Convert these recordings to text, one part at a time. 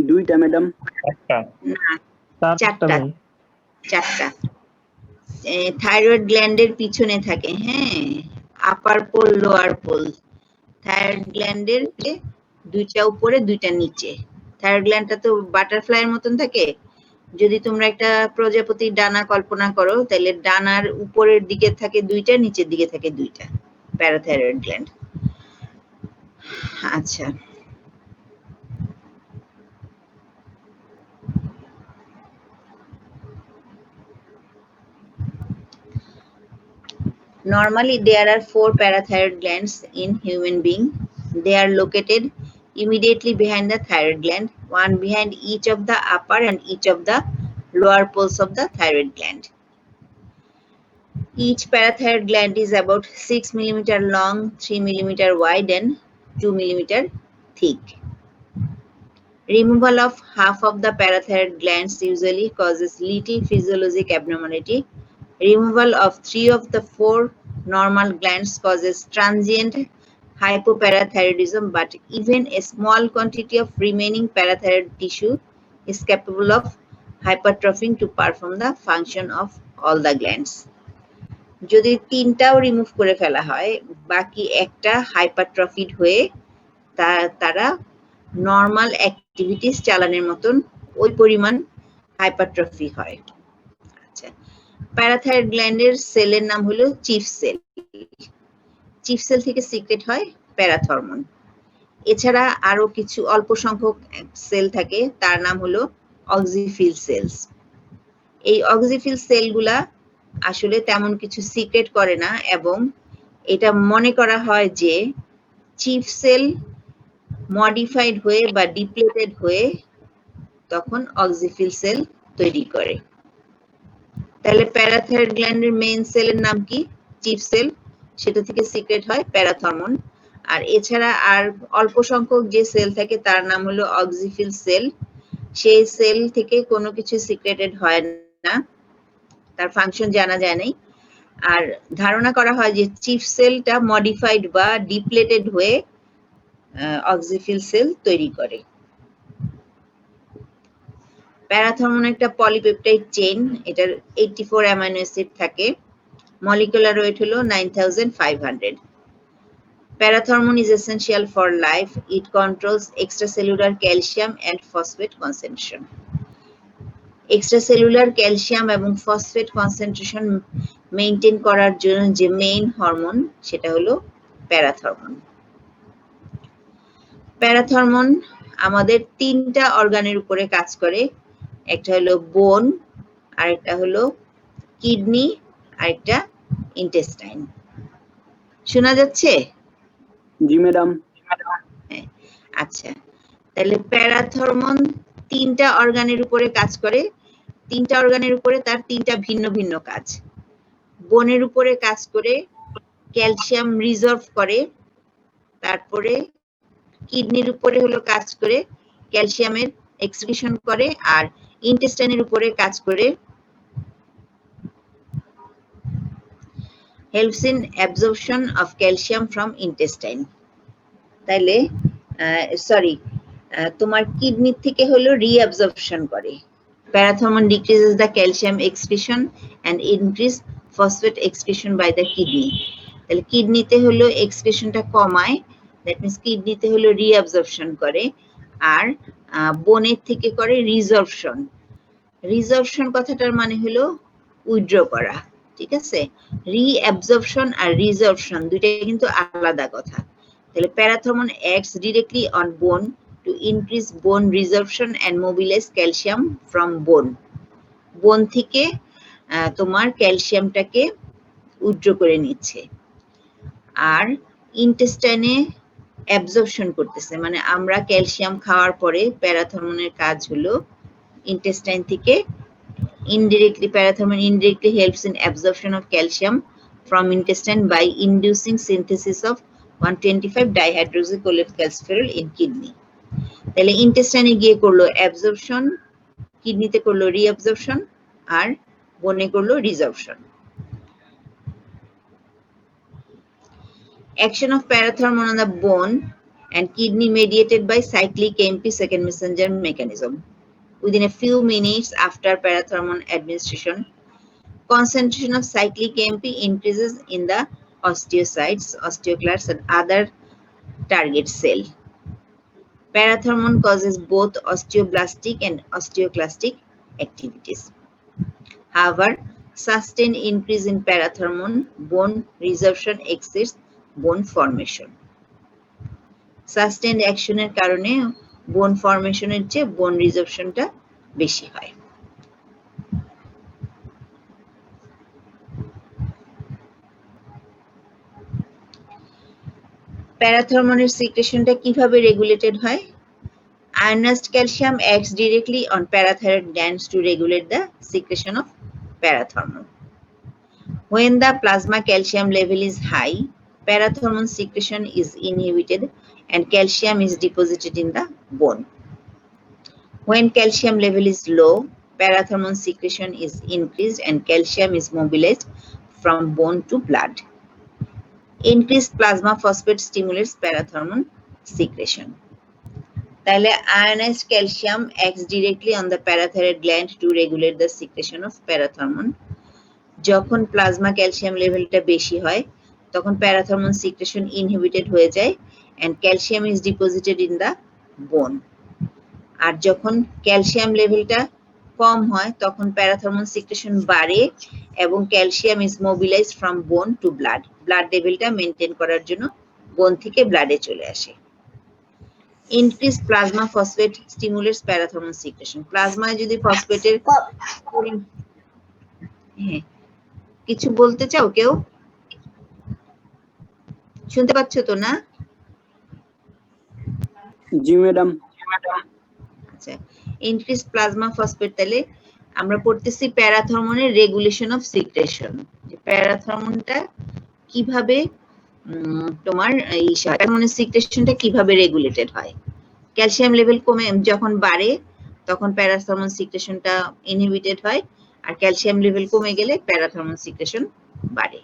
দুইটা ম্যাডাম। একটা না, চারটা চারটা। চারটা। থাইরয়েড গ্ল্যান্ডের পিছনে থাকে, হ্যাঁ, আপার পোল লোয়ার পোল। থাইরয়েড গ্ল্যান্ডের দুইটা উপরে দুইটা নিচে। থাইরয়েড গ্ল্যান্ডটা তো বাটারফ্লাইয়ের মতন থাকে। যদি তোমরা একটা প্রজাপতির ডানা কল্পনা করো, তাহলে ডানার উপরের দিকে থাকে দুইটা, নিচের দিকে থাকে দুইটা, প্যারাথাইরয়েড গ্ল্যান্ড। আচ্ছা, normally there are 4 parathyroid glands in human being. They are located immediately behind the thyroid gland, one behind each of the upper and each of the lower poles of the thyroid gland. Each parathyroid gland is about 6 mm long, 3 mm wide and 2 mm thick. Removal of half of the parathyroid glands usually causes little physiologic abnormality. Removal of 3 of the 4 normal glands causes transient hypoparathyroidism, but even a small quantity of remaining parathyroid tissue is capable of hypertrophying to perform the function of all the glands. যদি তিনটাও remove করে ফেলা হয়, বাকি একটা হাইপারট্রফিড হয়ে তারা normal activities চালানোর মতন ওই পরিমাণ হাইপারট্রফি হয়। আচ্ছা, প্যারাথাইরয়েড গ্ল্যান্ডের সেলের নাম হলো চিফ সেল। চিফ সেল থেকে সিক্রেট হয় প্যারাথরমোন। এছাড়া আরো কিছু অল্প সংখ্যক সেল থাকে, তার নাম হলো অক্সিফিল সেলস। এই অক্সিফিল সেলগুলা আসলে তেমন কিছু সিক্রেট করে না, এবং এটা মনে করা হয় যে চিফ সেল মডিফাইড হয়ে বা ডিপ্লেটেড হয়ে তখন অক্সিফিল সেল তৈরি করে। তাহলে প্যারাথাইরয়েড গ্ল্যান্ডের মেইন সেলের নাম কি? Chief cell. সেটা থেকে সিক্রেট হয় প্যারাথরমোন। আর এছাড়া আর অল্প সংখ্যক যে সেল থাকে তার নাম হলো অক্সিফিল সেল। সেই সেল থেকে কোনো কিছু সিক্রেটেড হয় না, তার ফাংশন জানা যায় নাই। আর ধারণা করা হয় যে চিফ সেলটা মডিফাইড বা ডিপ্লেটেড হয়ে অক্সিফিল সেল তৈরি করে। প্যারাথরমোন একটা পলিপেপটাইড চেইন, এটার 84 অ্যামাইনো অ্যাসিড থাকে, মলিকুলার ওয়েট হলো 9500। Parathormone is essential for life. It controls extracellular calcium and phosphate concentration. Extracellular calcium এবং phosphate concentration মেইনটেইন করার জন্য যে মেইন হরমোন সেটা হলো প্যারাথরমোন। প্যারাথরমোন আমাদের তিনটা অর্গানের উপরে কাজ করে। একটা হলো বোন, আরেকটা হলো কিডনি, আরেকটা ইন্টেস্টাইন। শোনা যাচ্ছে? জি ম্যাডাম। আচ্ছা, তাহলে প্যারাথরমোন তিনটা অর্গানের উপরে কাজ করে। তিনটা অর্গানের উপরে তার তিনটা ভিন্ন ভিন্ন কাজ। বোনের উপরে কাজ করে ক্যালসিয়াম রিজার্ভ করে, তারপরে কিডনির উপরে হলো কাজ করে ক্যালসিয়ামের এক্সক্রিশন করে, আর ইন্টেস্টাইনের উপরে কাজ করে helps in absorption of calcium from intestine. তাইলে তোমার কিডনি থেকে হলো রিঅ্যাবজর্পশন করে। Parathormone decreases the calcium excretion and increase phosphate excretion by the kidney. তাহলে কিডনিতে হলো এক্সক্রিশনটা কমায়, দ্যাট মিন্স কিডনিতে হলো রিঅ্যাবজর্পশন করে, আর বোনের থেকে করে রিজর্পশন। রিজর্পশন কথাটার মানে হলো উইথড্র করা, ঠিক আছে? রিঅ্যাবজর্পশন আর রিজর্পশন দুইটাই কিন্তু আলাদা কথা। তাহলে parathormone acts directly on bone to increase bone resorption and mobilize calcium from bone. বোন থেকে তোমার ক্যালসিয়ামটাকে উইথড্র করে নিচ্ছে, আর ইন্টেস্টাইনে অ্যাবজর্পশন করতেছে। মানে আমরা ক্যালসিয়াম খাওয়ার পরে প্যারাথরমোনের কাজ হলো ইন্টেস্টাইন থেকে indirectly, parathormone indirectly helps in absorption of calcium from intestine by inducing synthesis of 125 dihydroxycholecalciferol in kidney. তাহলে ইন্টেস্টাইনে গিয়ে করলো অ্যাবজর্পশন, কিডনিতে করলো রিঅ্যাবজর্পশন, আর বোনে করলো রিজর্পশন। Action of parathormone on the bone and kidney mediated by cyclic AMP second messenger mechanism. Within a few minutes after parathormone administration, concentration of cyclic AMP increases in the osteocytes, osteoclasts, and other target cell. Parathormone causes both osteoblastic and osteoclastic activities. However, sustained increase in parathormone bone resorption exceeds bone formation. Sustained অ্যাকশনের কারণে বোন ফরমেশনের চেয়ে বোন রিজর্পশনটা বেশি হয়। প্যারাথরমোনের সিক্রেশনটা কিভাবে regulated হয়? Ionized calcium acts directly on parathyroid glands to regulate the secretion of parathormone. When the plasma calcium level is high, parathormone secretion is inhibited and calcium is deposited in the bone. When calcium level is low, parathormone secretion is increased and calcium is mobilized from bone to blood. Increased plasma phosphate stimulates parathormone secretion. তাহলে ionized calcium acts directly on the parathyroid gland to regulate the secretion of parathormone. যখন plasma calcium লেভেলটা বেশি হয় তখন parathormone secretion inhibited হয়ে যায় and calcium is deposited in the bone. আর যখন calcium লেভেলটা কম হয় তখন প্যারাথরমোন সিক্রেশন বাড়ে এবং calcium is mobilised from bone to blood. Blood লেভেলটা মেইনটেইন করার জন্য বোন থেকে ব্লাডে চলে আসে। Increase plasma phosphate stimulates parathormone secretion. প্লাজমায় যদি ফসফেটের হ্যাঁ কিছু বলতে চাও কেউ? শুনতে পাচ্ছ তো না? জি ম্যাডাম। আচ্ছা, ইনক্রিজ প্লাজমা ফসফেট তাহলে আমরা পড়তেছি প্যারাথরমোনের রেগুলেশন অফ সিক্রেশন। যে প্যারাথরমোনটা কিভাবে তোমার এই প্যারাথরমোনের সিক্রেশনটা কিভাবে রেগুলেটেড হয়। ক্যালসিয়াম লেভেল কমে যখন বাড়ে তখন প্যারাথরমোন সিক্রেশনটা ইনহিবিটেড হয় আর ক্যালসিয়াম লেভেল কমে গেলে প্যারাথরমোন সিক্রেশন বাড়ে।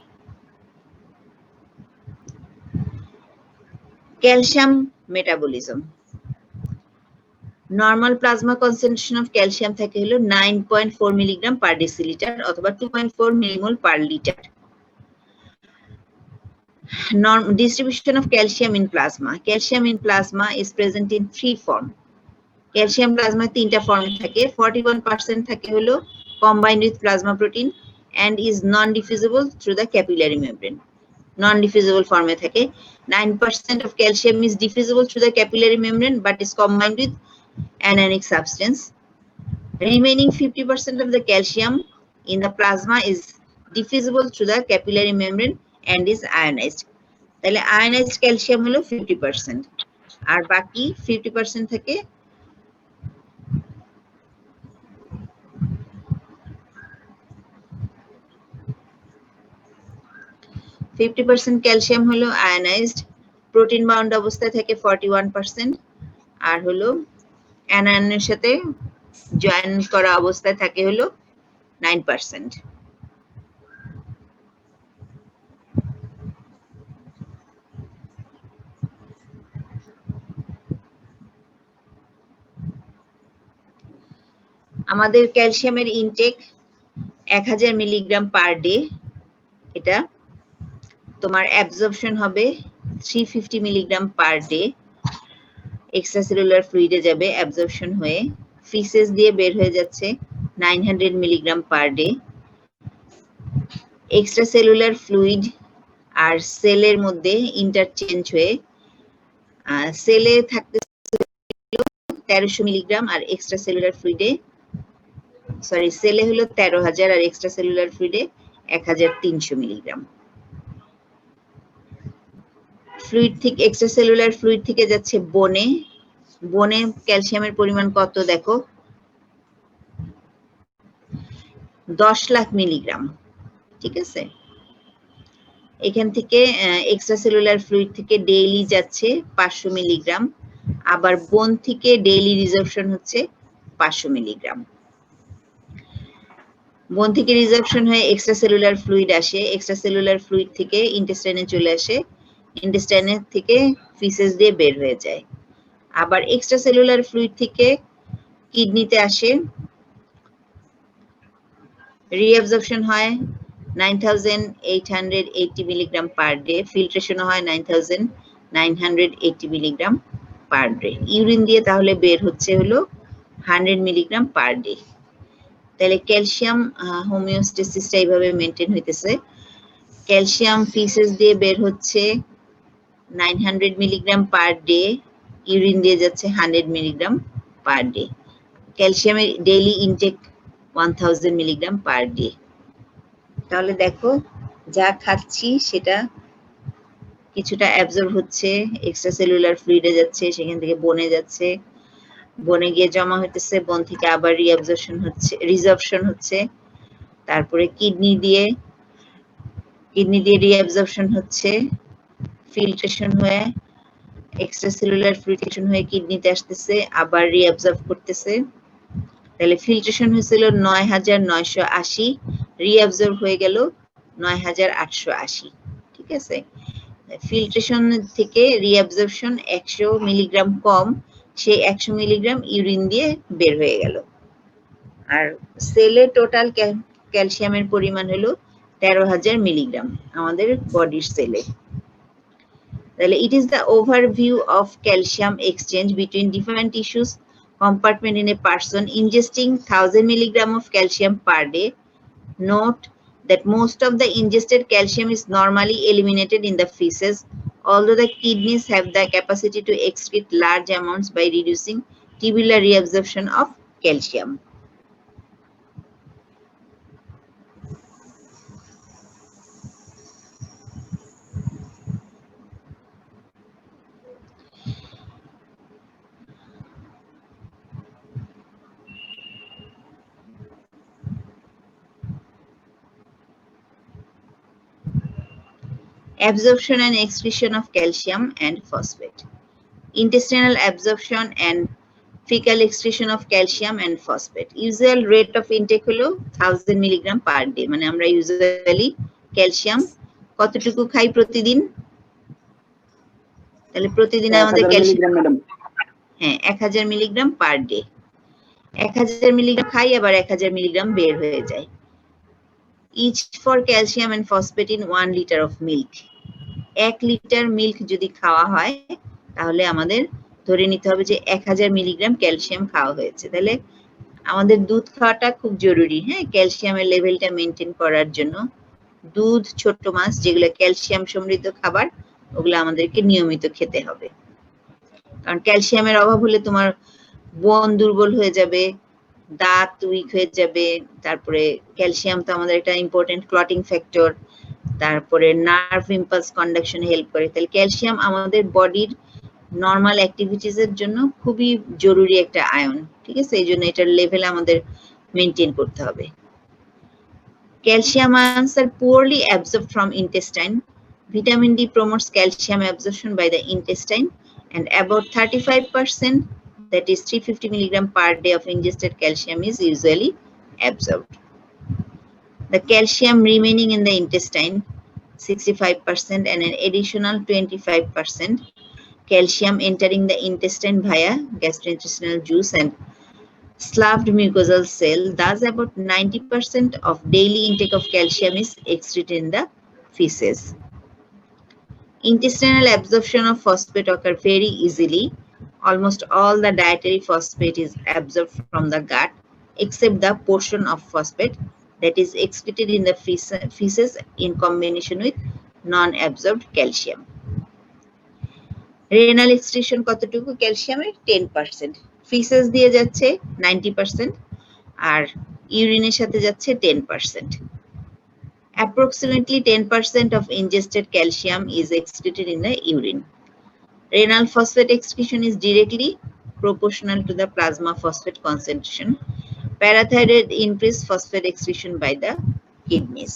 Calcium metabolism. Normal plasma concentration of calcium থাকে হলো 9.4 মিলিগ্রাম পার ডেসিলিটার অথবা 2.4 millimole per litre. Distribution of calcium in plasma. Calcium in plasma is present in three forms. Calcium plasma তিনটা ফর্মে থাকে। 41% থাকে হলো combined with plasma protein and is non-diffusible through the capillary membrane. Non-diffusible forme থাকে। 9% of calcium is diffusible through the capillary membrane but is combined with anionic substance. Remaining 50% of the calcium in the plasma is diffusible through the capillary membrane and is ionized. তাহলে ionized calcium হলো 50% আর বাকি 50% থাকে calcium হলো ionised, protein bound অবস্থায় থাকে 41% আর হলো অ্যানায়নের সাথে join করা অবস্থায় থাকে হলো 9%। আমাদের ক্যালসিয়ামের ইনটেক 1000 মিলিগ্রাম পার ডে। এটা তোমার অ্যাবজর্পশন হবে 350 মিলিগ্রাম পার ডে। এক্সট্রাসেলুলার ফ্লুইডে যাবে অ্যাবজর্পশন হয়ে, ফিসেস দিয়ে বের হয়ে যাচ্ছে 900 milligram per day. Extracellular fluid আর সেলের মধ্যে ইন্টারচেঞ্জ হয়ে সেলে থাকতে 1300 মিলিগ্রাম আর এক্সট্রাসেলুলার ফ্লুইডে সেলে হলো 13000 আর এক্সট্রাসেলুলার ফ্লুইডে 1300 মিলিগ্রাম। ফ্লুইড থেকে এক্সট্রাসেলুলার ফ্লুইড থেকে যাচ্ছে বোনে। বোনে ক্যালসিয়ামের পরিমাণ কত দেখো, 10 লাখ মিলিগ্রাম। ঠিক আছে, এখান থেকে এক্সট্রাসেলুলার ফ্লুইড থেকে ডেইলি যাচ্ছে 500 মিলিগ্রাম, আবার বোন থেকে ডেইলি রিজর্পশন হচ্ছে 500 মিলিগ্রাম। বোন থেকে রিজর্পশন হয়ে এক্সট্রাসেলুলার ফ্লুইড আসে, এক্সট্রাসেলুলার ফ্লুইড থেকে ইন্টেস্টাইনে চলে আসে ইন্টেস্টাইনের থেকে ফিসেস দিয়ে বের হয়ে যায়। আবার এক্সট্রাসেলুলার ফ্লুইড থেকে কিডনিতে আসে, রিঅ্যাবজর্পশন হয় 9880 মিলিগ্রাম পার ডে, ফিল্ট্রেশন হয় 9980 মিলিগ্রাম পার ডে। ইউরিন দিয়ে তাহলে বের হচ্ছে হলো 100 মিলিগ্রাম পার ডে। তাহলে ক্যালসিয়াম হোমিওস্টেসিসটা এইভাবে মেনটেন হইতেছে। ক্যালসিয়াম ফিসেস দিয়ে বের হচ্ছে 900 মিলিগ্রাম পার ডে, ইউরিন দিয়ে যাচ্ছে 100 মিলিগ্রাম পার ডে। ক্যালসিয়ামের daily intake 1000 milligram per day. তাহলে দেখো যা খাচ্ছি সেটা কিছুটা অ্যাবজর্ব হচ্ছে, এক্সট্রাসেলুলার ফ্লুইডে যাচ্ছে, সেখান থেকে বনে যাচ্ছে, বনে গিয়ে জমা হইতেছে, বন থেকে আবার রিজর্পশন হচ্ছে, তারপরে কিডনি দিয়ে রিঅ্যাবজর্পশন হচ্ছে, ফিল্ট্রেশন হয়ে এক্সট্রাসেলুলার ফিল্ট্রেশন হয়ে কিডনিতে আসতেছে, আবার রিঅ্যাবজর্ব করতেছে। তাহলে ফিল্ট্রেশন হয়েছিল 9980, রিঅ্যাবজর্ব হয়ে গেল 9880। ঠিক আছে, ফিল্ট্রেশন থেকে রিঅ্যাবজর্পশন 100 মিলিগ্রাম কম, সেই 100 মিলিগ্রাম ইউরিন দিয়ে বের হয়ে গেল। আর সেলে টোটাল ক্যালসিয়ামের পরিমাণ হলো 13000 মিলিগ্রাম আমাদের বডির সেলে। তাহলে it is the overview of calcium exchange between different tissues compartment in a person ingesting 1000 milligram of calcium per day. Note that most of the ingested calcium is normally eliminated in the feces, although the kidneys have the capacity to excrete large amounts by reducing tubular reabsorption of calcium. Absorption and excretion of calcium and phosphate. Intestinal absorption and fecal excretion of calcium and phosphate. Usual rate of intake হলো 1000 milligram per day. মানে আমরা usually calcium কতটুকু খাই প্রতিদিন? তাহলে প্রতিদিন আমাদের calcium, হ্যাঁ 1000 মিলিগ্রাম পার ডে। 1000 মিলিগ্রাম খাই, আবার 1000 মিলিগ্রাম বের হয়ে যায়। Each for calcium and phosphate in 1 liter of milk. 1 litre milk যদি খাওয়া হয় তাহলে আমাদের ধরে নিতে হবে যে 1000 মিলিগ্রাম ক্যালসিয়াম খাওয়া হয়েছে। তাহলে আমাদের দুধ খাওয়াটা খুব জরুরি, হ্যাঁ, ক্যালসিয়ামের লেভেলটা মেনটেন করার জন্য। দুধ, ছোট মাছ, যেগুলো ক্যালসিয়াম সমৃদ্ধ খাবার, ওগুলো আমাদেরকে নিয়মিত খেতে হবে। কারণ ক্যালসিয়ামের অভাব হলে তোমার বোন দুর্বল হয়ে যাবে, দাঁত উইক হয়ে যাবে। তারপরে ক্যালসিয়াম তো আমাদের একটা ইম্পর্টেন্ট ক্লটিং ফ্যাক্টর, তারপরে নার্ভ ইম্পালস কন্ডাকশনে হেল্প করে। তাহলে ক্যালসিয়াম আমাদের বডির নর্মাল অ্যাক্টিভিটিস এর জন্য খুবই জরুরি একটা আয়ন। ঠিক আছে, এই জন্য এটার লেভেল আমাদের মেনটেন করতে হবে। Calcium ions are poorly absorbed from intestine. Vitamin D promotes calcium absorption by the intestine, and about 35%, that is 350 milligram per day of ingested calcium is usually absorbed. The calcium remaining in the intestine, 65%, and an additional 25% calcium entering the intestine via gastrointestinal juice and slaved mucosal cell. Thus, about 90% of daily intake of calcium is excreted in the feces. Intestinal absorption of phosphate occur very easily. Almost all the dietary phosphate is absorbed from the gut, except the portion of phosphate that is excreted in the feces in combination with non-absorbed calcium. Renal excretion কতটুকু ক্যালসিয়ামের? 10%। ফিসেস দিয়ে যাচ্ছে 90%, আর ইউরিনের সাথে যাচ্ছে 10%. Approximately 10% of ingested calcium is excreted in the urine. Renal phosphate excretion is directly proportional to the plasma phosphate concentration. Parathyroid increase phosphate excretion by the kidneys.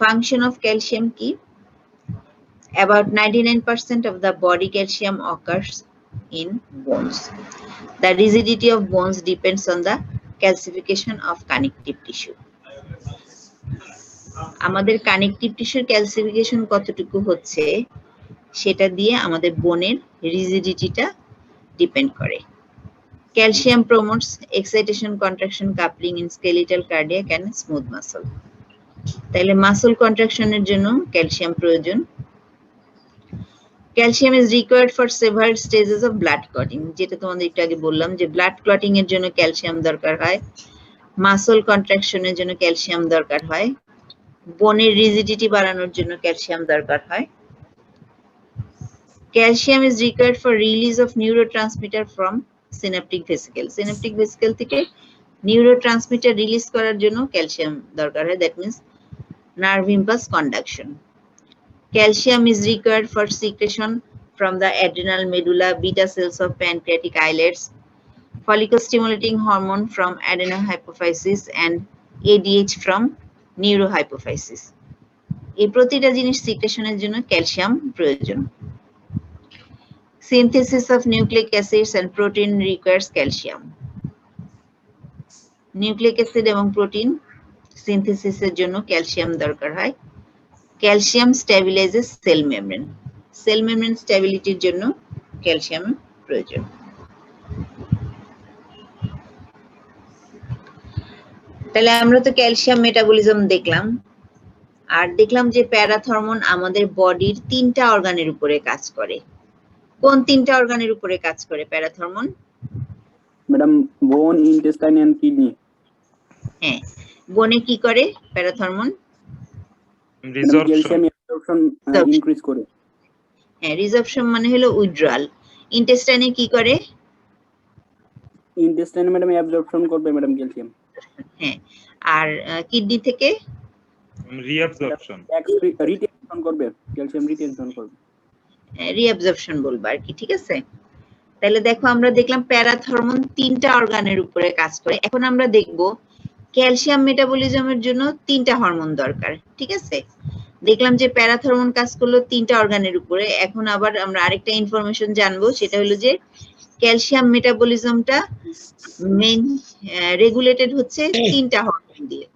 Function of calcium কি? About 99% of the body calcium occurs in bones. The rigidity of bones depends on the calcification of connective tissue. আমাদের connective টিস্যুর calcification কতটুকু হচ্ছে সেটা দিয়ে আমাদের বোনের রিজিডিটিটা ডিপেন্ড করে। Calcium promotes excitation, contraction, coupling in skeletal, cardiac and smooth muscle. তাহলে মাসল কন্ট্রাকশনের জন্য ক্যালসিয়াম প্রয়োজন। Calcium is required for several stages of blood clotting, যেটা তোমাদের একটু আগে বললাম যে ব্লাড ক্লটিং এর জন্য ক্যালসিয়াম দরকার হয়, মাসল কন্ট্রাকশনের জন্য ক্যালসিয়াম দরকার হয়, বোনের রিজিডিটি বাড়ানোর জন্য ক্যালসিয়াম দরকার হয়। Calcium is required for release of neurotransmitter from synaptic vesicle. Synaptic vesicle থেকে নিউরোট্রান্সমিটার রিলিজ করার জন্য ক্যালসিয়াম দরকার হয়, that means nerve impulse conduction. Calcium is required for secretion from the adrenal medulla, beta cells of pancreatic islets, follicle stimulating hormone from adenohypophysis, and ADH from neurohypophysis. এই প্রতিটা জিনিস সিক্রেশনের জন্য calcium প্রয়োজন। Synthesis of nucleic acids and protein requires calcium. Nucleic acid এবং protein সিনথেসিসের জন্য calcium দরকার হয়। Calcium stabilises cell membrane. Cell membrane স্ট্যাবিলিটির জন্য ক্যালসিয়াম প্রয়োজন। তাহলে আমরা তো ক্যালসিয়াম মেটাবলিজম দেখলাম, আর দেখলাম যে প্যারাথর্মোন আমাদের বডির 3টা অর্গানের উপরে কাজ করে। কোন 3টা অর্গানের উপরে কাজ করে প্যারাথর্মোন? ম্যাডাম বোন, ইন্টেস্টাইন এন্ড কিডনি। হ্যাঁ, বোনে কি করে প্যারাথর্মোন? ক্যালসিয়াম অ্যাবজর্পশন ইনক্রিজ করে। হ্যাঁ, রিজর্পশন মানে হলো উইথড্রয়াল। ইন্টেস্টাইনে কি করে? ইন্টেস্টাইন ম্যাডাম অ্যাবজর্পশন করবে ম্যাডাম ক্যালসিয়াম। হ্যাঁ, আর কিডনি থেকে রিঅ্যাবজর্পশন, রিটেনশন করবে, ক্যালসিয়াম রিটেনশন করবে। রিঅ্যাবজর্পশন বলবো আর কি, ঠিক আছে? তাহলে দেখো আমরা দেখলাম প্যারাথর্মোন 3টা অর্গানের উপরে কাজ করে। এখন আমরা দেখব ক্যালসিয়াম মেটাবলিজমের জন্য 3টা হরমোন দরকার, ঠিক আছে? দেখলাম যে প্যারাথর্মোন কাজ করলো 3টা অর্গানের উপরে। এখন আবার আমরা আরেকটা ইনফরমেশন জানবো, সেটা হলো যে ক্যালসিয়াম মেটাবলিজমটা মেইন রেগুলেটেড হচ্ছে 3টা হরমোন দিয়ে।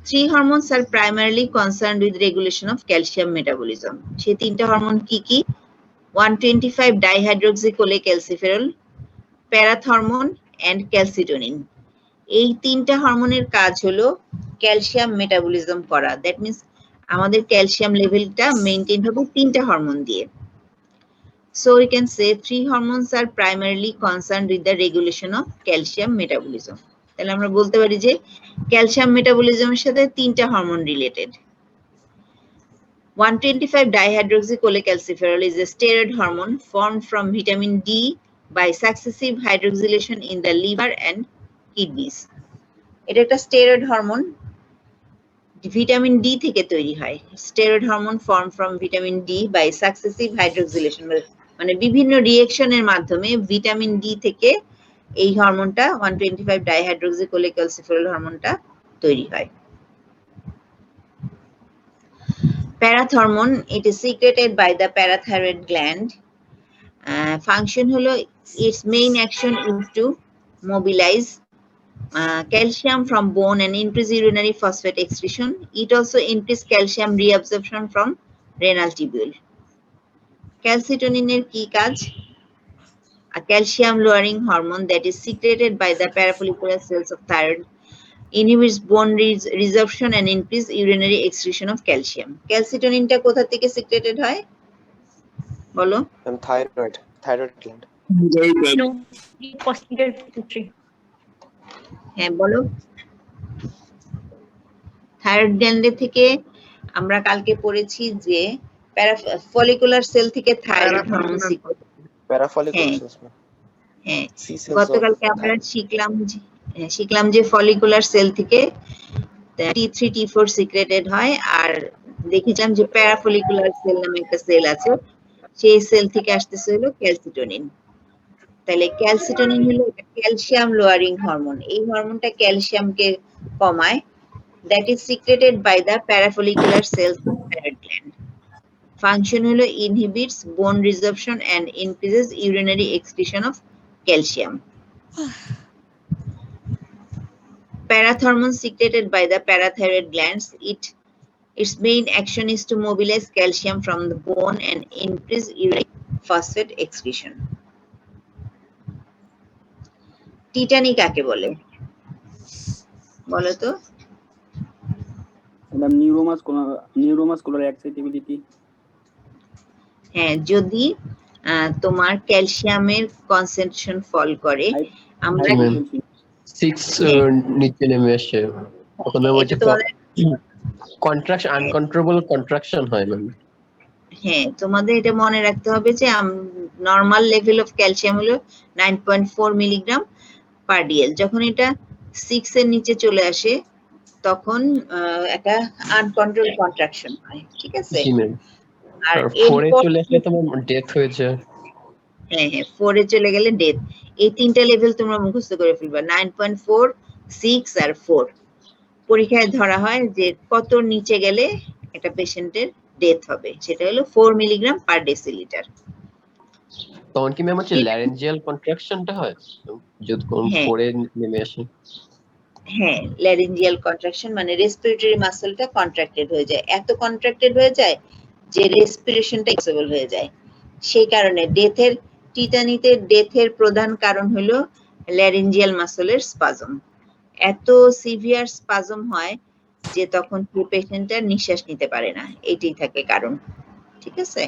Three hormones are primarily concerned with regulation of calcium metabolism. সেই 3টা হরমোন কি কি? 125 dihydroxycholecalciferol, প্যারাথর্মোন and calcitonin. এই 3টা হরমোনের কাজ হলো ক্যালসিয়াম মেটাবলিজম করা। দ্যাট মিন্স আমাদের ক্যালসিয়াম লেভেলটা মেইনটেইন হবে 3টা হরমোন দিয়ে। So we can say 3 hormones are primarily concerned with the regulation of calcium metabolism. তাহলে আমরা বলতে পারি যে ক্যালসিয়াম মেটাবলিজমের সাথে 3টা hormone related. 125 dihydroxycholecalciferol is a steroid hormone formed from vitamin D by successive hydroxylation in the liver and kidneys. এটা একটা steroid hormone, vitamin D থেকে তৈরি হয়। Steroid hormone form from vitamin D by successive hydroxylation, মানে বিভিন্ন রিঅ্যাকশনের মাধ্যমে vitamin D থেকে এই হরমোনটা 125 ডাইহাইড্রোক্সিকোলেক্যালসিফেরল হরমোনটা তৈরি হয়। প্যারাথর্মোন, it is secreted by the parathyroid gland. Function হলো its main action is to mobilize calcium from bone and increase urinary phosphate excretion. It also increase calcium reabsorption from renal tubule. Calcitonin এর কি কাজ? A calcium lowering hormone that is secreted by the parafollicular cells of thyroid, inhibits bone resorption and increase urinary excretion of calcium. Calcitonin টা কোথা থেকে secreted হয় বলো? Thyroid gland. No, posterior pituitary. হ্যাঁ বলো। থাইরয়েড গ্ল্যান্ডে থেকে আমরা কালকে পড়েছি যে ফলিকুলার সেল থেকে thyroid hormone secret. Parafollicular cells. হ্যাঁ, C cells গতকালকে of আমরা thyroid. শিখলাম যে ফলিকুলার সেল থেকে T3 T4 সিক্রেটেড হয়, আর দেখেছিলাম যে প্যারাফলিকুলার সেল নামে একটা সেল আছে, সেই সেল থেকে আসতেছে হলো ক্যালসিটোনিন। তাহলে ক্যালসিটোনিন হলো ক্যালসিয়াম লোয়ারিং হরমোন। এই হরমোনটা ক্যালসিয়ামকে কমায়। That is secreted by the parafollicular cells of thyroid gland. Function হলো inhibits bone resorption and increases urinary excretion of calcium. Parathormone secreted by the parathyroid glands. Its main action is to mobilize calcium from the bone and increase uric phosphate excretion. Tetany কাকে বলে বলো তো? Madam neuromuscular excitability. হ্যাঁ, যদি তোমার ক্যালসিয়ামের concentration ফল করে, আমরা জি, ma'am। 6 নিচে নেমে আসে, তখন হচ্ছে কন্ট্রাকশন, আনকন্ট্রোলেবল কন্ট্রাকশন হয় ম্যাম। হ্যাঁ, তোমাদের এটা মনে রাখতে হবে যে নরমাল লেভেল অফ ক্যালসিয়াম হলো 9.4 মিলিগ্রাম পার ডিএল। যখন এটা 6 এর নিচে চলে আসে তখন একটা আনকন্ট্রোল কন্ট্রাকশন হয়, ঠিক আছে? জি ম্যাম। আর 4 এ চলে আসলে তো ডেথ হয়ে যায়। হ্যাঁ, 4 এ চলে গেলে ডেথ। এই তিনটা লেভেল তোমরা মুখস্থ করে ফেলবা, 9.4, 6 আর 4। পরীক্ষায় ধরা হয় যে কত নিচে গেলে একটা পেশেন্টের ডেথ হবে, সেটা হলো 4 মিলিগ্রাম পার ডেসিলিটার। তখন কি ম্যাম হচ্ছে ল্যারেঞ্জিয়াল কন্ট্রাকশনটা হয় যদি কোন হ্যাঁ। 4 এ নেমে আসে? হ্যাঁ, ল্যারিঞ্জিয়াল কন্ট্রাকশন মানে রেসপিরেটরি মাসলটা কন্ট্রাক্টেড হয়ে যায়, এত কন্ট্রাক্টেড হয়ে যায় যে রেসপিরেশনটা ইম্পসিবল হয়ে যায়। সেই কারণে টিটানিতে ডেথের প্রধান কারণ হলো ল্যারিঞ্জিয়াল মাসলের স্পাজম। এত সিভিয়ার স্পাজম হয় যে তখন পেশেন্টটা নিঃশ্বাস নিতে পারে না, এটাই থাকে কারণ, ঠিক আছে?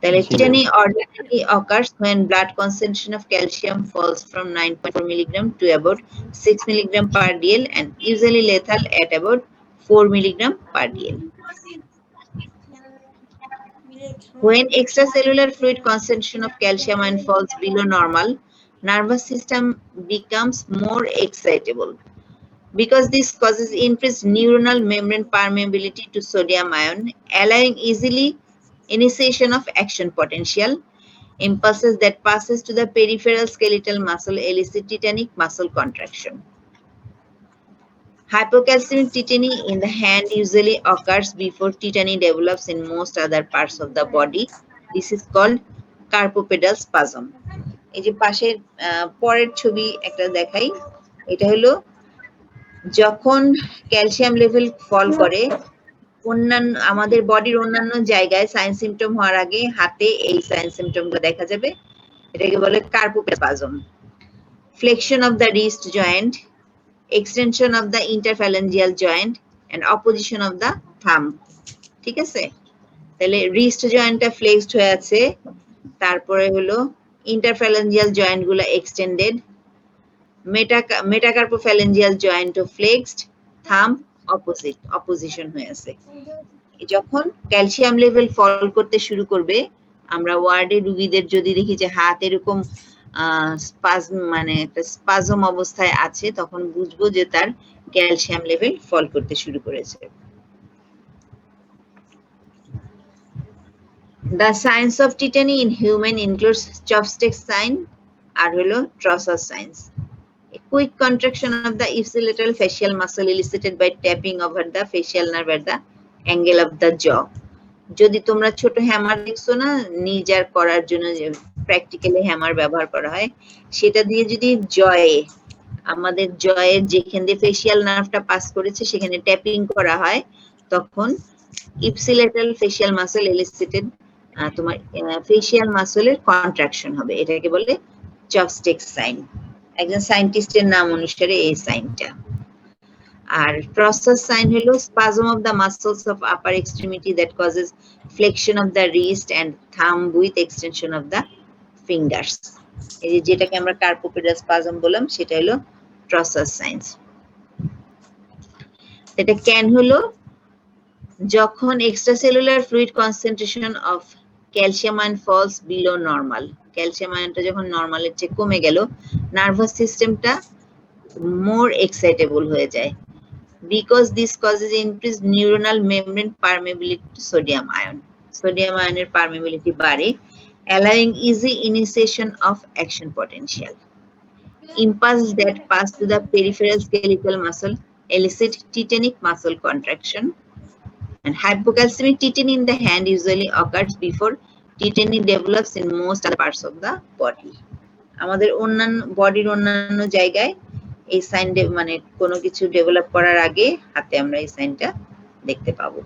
তাহলে tetany ordinarily occurs when blood concentration of calcium falls from 9.4 milligram to about 6 milligram per dl and usually lethal at about 4 milligram per dl. When extracellular fluid concentration of calcium ion falls below normal, nervous system becomes more excitable. Because this causes increased neuronal membrane permeability to sodium ion, allowing easily initiation of action potential. Impulses that passes to the peripheral skeletal muscle elicit tetanic muscle contraction. Hypocalcemic tetany in the hand usually occurs before tetany develops in most other parts of the body. This is called carpopedal spasm. এই যে পাশের পরের ছবি একটা দেখাই, এটা হলো যখন ক্যালসিয়াম লেভেল ফল করে অন্যান্য আমাদের বডির অন্যান্য জায়গায় সাইন সিম্পটম হওয়ার আগে হাতে এই সাইন সিম্পটমগুলো দেখা যাবে, এটাকে বলে carpopedal spasm. Flexion of the wrist joint, extension of the interphalangeal joint and opposition of the thumb, ঠিক আছে? তাহলে রিস্ট জয়েন্টটা ফ্লেক্সড হয়ে আছে, তারপরে হলো ইন্টারফ্যালেঞ্জিয়াল জয়েন্টগুলো এক্সটেন্ডেড, মেটাকার্পোফ্যালেঞ্জিয়াল জয়েন্টও ফ্লেক্সড, থাম্ব অপোজিশন হয়ে আছে। যখন ক্যালসিয়াম লেভেল ফল করতে শুরু করবে, আমরা ওয়ার্ডে রোগীদের যদি দেখি যে হাত এরকম মানে একটা স্পাজম অবস্থায় আছে, তখন বুঝবো যে তার ক্যালসিয়াম লেভেল ফল করতে শুরু করেছে। The signs of tetany in human includes chopstick sign আর হলো Trossard signs. A quick contraction of the ipsilateral facial muscle elicited by tapping over the facial nerve at the angle of the jaw. যদি তোমরা ছোট hammer দেখছো না, Nizar করার জন্য যে practically hammer ব্যবহার করা হয়, সেটা দিয়ে যদি আমাদের জয়ের যেখান দিয়ে ফেশিয়াল নার্ভটা পাস করেছে সেখানে ট্যাপিং করা হয়, তখন ইপসিলেটারাল ফেশিয়াল মাসল এলিসিটেড তোমার ফেশিয়াল মাসলের কন্ট্রাকশন হবে, এটাকে বলে চপস্টিক সাইন। একজন সায়েন্টিস্টের নাম অনুসারে এই সাইনটা। আর Trossard sign হলো spasm of the muscles of upper extremity that causes flexion of the wrist and thumb with extension of the fingers. এই যে যেটাকে আমরা কার্পোপেডাল স্পাজম বললাম, সেটা হলো Trossard signs। এটা ক্যান হলো যখন extracellular fluid concentration of calcium ion falls below normal, calcium আয়নটা যখন নরমালের চেয়ে কমে গেল, নার্ভাস সিস্টেমটা more excitable হয়ে যায়। Because this causes increased neuronal membrane permeability to sodium ion. Sodium ioনের permeability বাড়ে, allowing easy initiation of action potential. Impulses that pass to the peripheral skeletal muscle elicit tetanic muscle contraction. And hypocalcemic tetany in the hand usually occurs before tetany develops in most other parts of the body. আমাদের অন্যান্য বডির অন্যান্য জায়গায় এই sign মানে কোনো কিছু develop করার আগে হাতে আমরা এই সাইনটা দেখতে পাবো।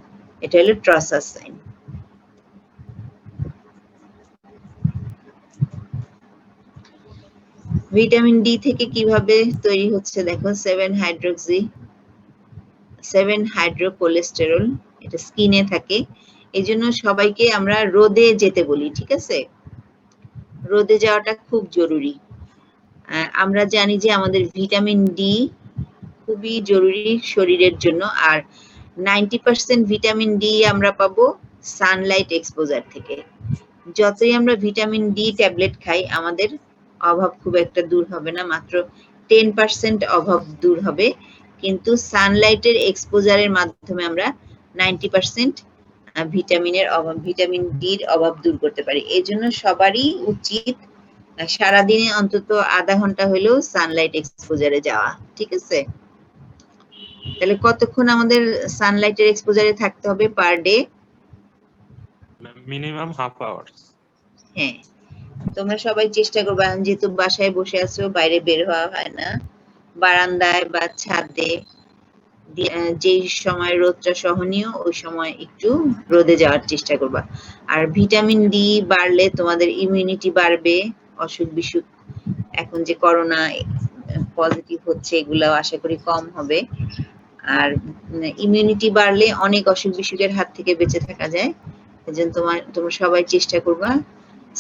এটা হলো ট্রাসাস সাইন। ভিটামিন ডি থেকে কিভাবে তৈরি হচ্ছে দেখো, 7 হাইড্রোকোলেস্টেরল, এটা স্কিনে থাকে। এই জন্য সবাইকে আমরা রোদে যেতে বলি, ঠিক আছে? রোদে যাওয়াটা খুব জরুরি। আমরা জানি যে আমাদের ভিটামিন ডি খুবই জরুরি শরীরের জন্য, আর 90% ভিটামিন ডি আমরা পাবো সানলাইট এক্সপোজার থেকে। যতই আমরা ভিটামিন ডি ট্যাবলেট খাই আমাদের অভাব খুব একটা দূর হবে না, মাত্র 10% অভাব দূর হবে, কিন্তু সানলাইটের এক্সপোজারের মাধ্যমে আমরা 90% ভিটামিন ডির অভাব দূর করতে পারি। এই জন্য সবারই উচিত সারাদিনে অন্তত আধা ঘন্টা হলেও সানলাইট এক্সপোজারে যাওয়া, ঠিক আছে? তাহলে কতক্ষণ আমাদের সানলাইটের এক্সপোজারে থাকতে হবে per day? Minimum half hours. হ্যাঁ, তোমরা সবাই চেষ্টা করবে, যেহেতু বাসায় বসে আছো, বাইরে বের হওয়া হয় না, বারান্দায় বা ছাদে যেই সময় রোদটা সহনীয় ওই সময় একটু রোদে যাওয়ার চেষ্টা করবা। আর ভিটামিন ডি বাড়লে তোমাদের ইমিউনিটি বাড়বে, অসুখ বিসুখ এখন যে করোনা পজিটিভ হচ্ছে এগুলাও আশা করি কম হবে। আর ইমিউনিটি বাড়লে অনেক অসুখ বিসুখের হাত থেকে বেঁচে থাকা যায়। এজন্য তোমরা সবাই চেষ্টা করবা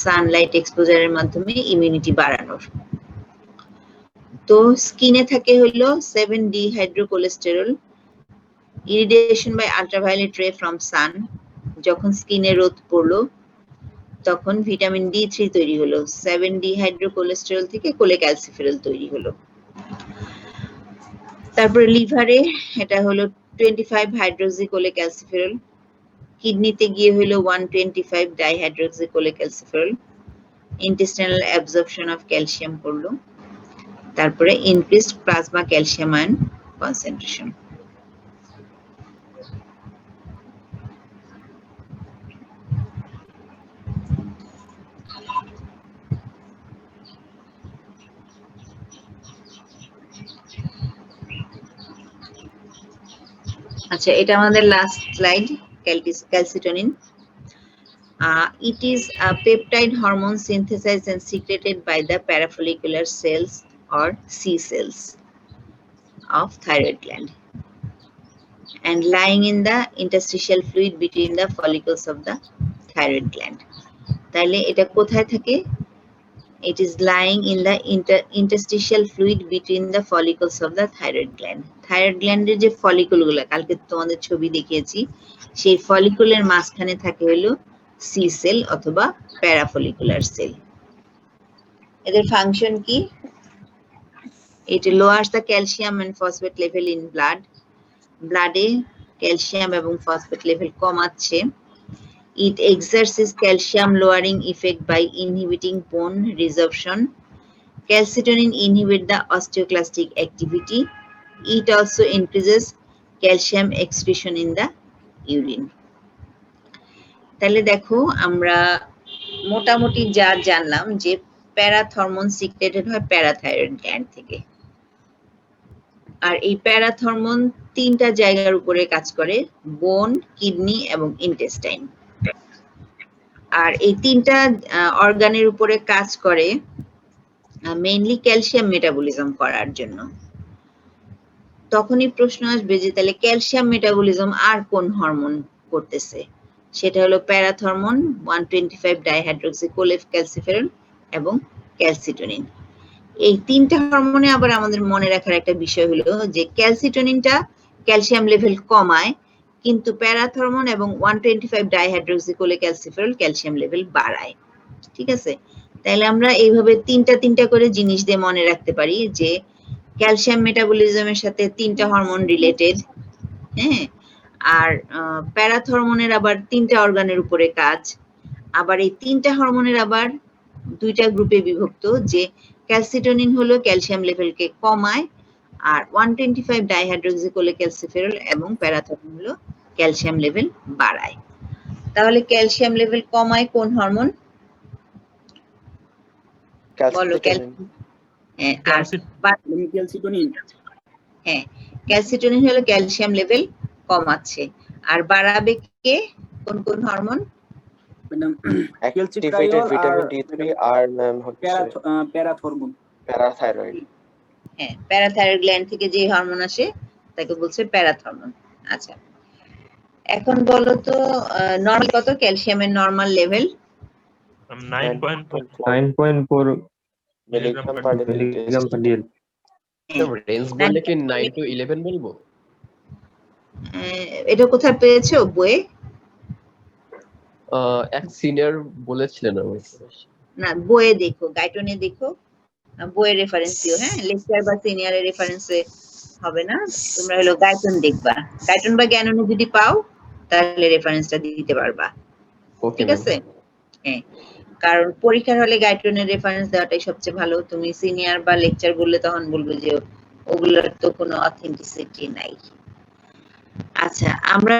সানলাইট এক্সপোজারের মাধ্যমে ইমিউনিটি বাড়ানোর। তো স্কিনে থাকে হলো 7 ডিহাইড্রোকোলেস্টেরল। ইরিডিয়েশন বাই আল্ট্রাভায়োলেট রে ফ্রম সান, যখন স্কিনে রোদ পড়লো তখন ভিটামিন ডি3 তৈরি হলো, 7 ডিহাইড্রোকোলেস্টেরল থেকে কোলেক্যালসিফেরল তৈরি হলো। তারপরে লিভারে এটা হলো 25 হাইড্রোক্সিকোলেক্যালসিফেরল, কিডনিতে গিয়ে হলো 125 ডাইহাইড্রোক্সিকোলেক্যালসিফেরল, ইন্টেস্টাইনাল অ্যাবজর্পশন অফ ক্যালসিয়াম করলো, তারপরে increased plasma calcium ion concentration. আচ্ছা, এটা আমাদের last slide, calcitonin. It is a peptide hormone synthesized and secreted by the parafollicular cells or C cells of thyroid gland and lying in the interstitial fluid between the follicles of the thyroid gland. তাহলে এটা কোথায় থাকে? It is lying in the interstitial fluid between the follicles of the thyroid gland. Thyroid গ্ল্যান্ডের যে ফলিকুলগুলো কালকে তোমাদের ছবি দেখিয়েছি, সেই ফলিকুলের মাঝখানে থাকে হলো সি সেল অথবা প্যারাফলিকুলার সেল। এদের ফাংশন কি? It lowers the calcium and phosphate level in blood. ব্লাডে ক্যালসিয়াম এবং ফসফেট লেভেল কমাচ্ছে। It exerts its calcium lowering effect by inhibiting bone resorption. Calcitonin inhibits the osteoclastic activity. It also increases calcium excretion in the urine. তাহলে দেখো আমরা মোটামুটি যা জানলাম যে প্যারাথরমোন সিক্রেটেড হয় প্যারাথাইরয়েড গ্ল্যান্ড থেকে, আর এই প্যারাথরমোন তিনটা জায়গার উপরে কাজ করে, বোন, কিডনি এবং ইন্টেস্টাইন। আর এই তিনটা অর্গানের উপরে কাজ করে মেইনলি ক্যালসিয়াম মেটাবলিজম করার জন্য। তখনই প্রশ্ন আসবে যে তাহলে ক্যালসিয়াম মেটাবলিজম আর কোন হরমোন করতেছে? সেটা হলো প্যারাথরমোন, 125 ডাইহাইড্রোক্সিকোলেক্যালসিফেরল এবং ক্যালসিটোনিন। এই তিনটা হরমোনে আবার আমাদের মনে রাখার একটা বিষয় হলো যে ক্যালসিটোনিনটা ক্যালসিয়াম লেভেল কমায়, কিন্তু প্যারাথরমোন এবং 125 ডাইহাইড্রোক্সিকোলেক্যালসিফেরল ক্যালসিয়াম লেভেল বাড়ায়। ঠিক আছে, তাহলে আমরা এইভাবে তিনটা করে জিনিস দিয়ে মনে রাখতে পারি যে ক্যালসিয়াম মেটাবলিজমের সাথে তিনটা হরমোন রিলেটেড, হ্যাঁ, আর প্যারাথরমোনের আবার তিনটা অর্গানের উপরে কাজ। আবার এই তিনটা হরমোনের আবার দুইটা গ্রুপে বিভক্ত, যে ক্যালসিটোনিন হলো ক্যালসিয়াম লেভেলকে কমায়, আর 125 ডাইহাইড্রোক্সিকোলেক্যালসিফেরল এবং প্যারাথরমোন হলো ক্যালসিয়াম লেভেল বাড়ায়। তাহলে ক্যালসিয়াম লেভেল কমায় কোন হরমোন? বলো। আর ক্যালসিটোনিন হ্যাঁ ক্যালসিটোনিন হলো ক্যালসিয়াম লেভেল কমাচ্ছে। আর বাড়াবে কে? কোন কোন hormone? Madam activated vitamin D3 আর ম্যাম হচ্ছে প্যারাথরমোন প্যারাথাইরয়েড। হ্যাঁ প্যারাথাইরয়েড গ্ল্যান্ড থেকে যে হরমোন আসে তাকে বলছে প্যারাথরমোন। আচ্ছা এখন বলো তো নরমাল কত ক্যালসিয়ামের normal level? 9.4 9.4 milligram per milligram per dl. Range বললে কি 9 to 11 বলবো? এটা কোথায় পেয়েছো বইয়ে? এক সিনিয়র বলেছিলেন আমাকে। না বইয়ে দেখো, গাইটনে দেখো, বইয়ের রেফারেন্স দিও। হ্যাঁ লেকচার বা সিনিয়রের রেফারেন্সে হবে না, তোমরা হলো গাইটন দেখবা। গাইটন বা জ্ঞাননে যদি পাও তাহলে রেফারেন্সটা দিতে পারবা। ওকে ঠিক আছে? হ্যাঁ কারণ পরীক্ষার হলে গাইটনের রেফারেন্স দেওয়াটাই সবচেয়ে ভালো। তুমি সিনিয়র বা লেকচার বললে তখন বলবে যে ওগুলোর তো কোনো অথেন্টিসিটি নাই। আচ্ছা আমরা